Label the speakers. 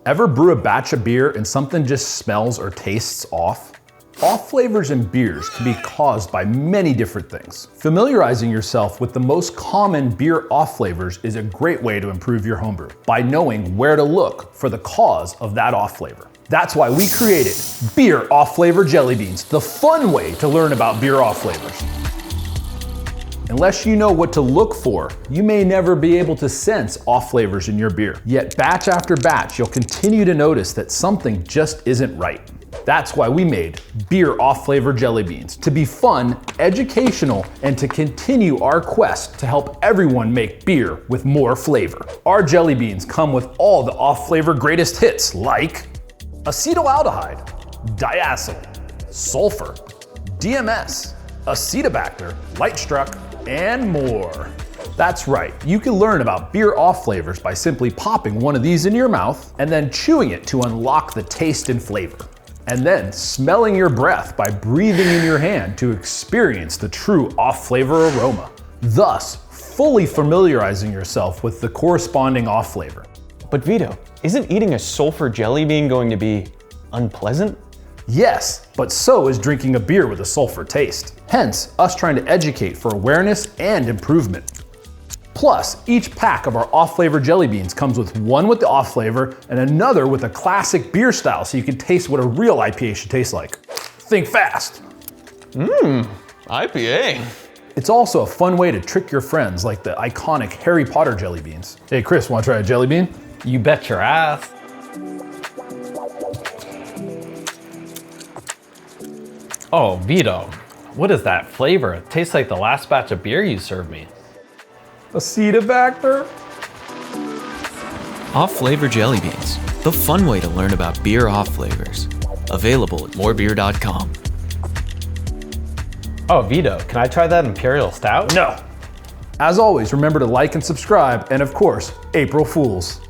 Speaker 1: Ever brew a batch of beer and something just smells or tastes off? Off flavors in beers can be caused by many different things. Familiarizing yourself with the most common beer off flavors is a great way to improve your homebrew by knowing where to look for the cause of that off flavor. That's why we created Beer Off Flavor Jelly Beans, the fun way to learn about beer off flavors. Unless you know what to look for, you may never be able to sense off flavors in your beer. Yet batch after batch, you'll continue to notice that something just isn't right. That's why we made Beer Off Flavor Jelly Beans, to be fun, educational, and to continue our quest to help everyone make beer with more flavor. Our jelly beans come with all the off flavor greatest hits like acetaldehyde, diacetyl, sulfur, DMS, acetobacter, lightstruck, and more. That's right, you can learn about beer off flavors by simply popping one of these into your mouth and then chewing it to unlock the taste and flavor. And then smelling your breath by breathing in your hand to experience the true off flavor aroma. Thus, fully familiarizing yourself with the corresponding off flavor.
Speaker 2: But Vito, isn't eating a sulfur jelly bean going to be unpleasant?
Speaker 1: Yes, but so is drinking a beer with a sulfur taste. Hence, us trying to educate for awareness and improvement. Plus, each pack of our off-flavor jelly beans comes with one with the off flavor and another with a classic beer style so you can taste what a real IPA should taste like. Think fast.
Speaker 2: IPA.
Speaker 1: It's also a fun way to trick your friends like the iconic Harry Potter jelly beans. Hey Chris, wanna try a jelly bean?
Speaker 3: You bet your ass. Oh, Vito, what is that flavor? It tastes like the last batch of beer you served me.
Speaker 1: Acetobacter?
Speaker 4: Off Flavor Jelly Beans, the fun way to learn about beer off flavors. Available at morebeer.com.
Speaker 3: Oh, Vito, can I try that Imperial Stout?
Speaker 1: No. As always, remember to like and subscribe, and of course, April Fools.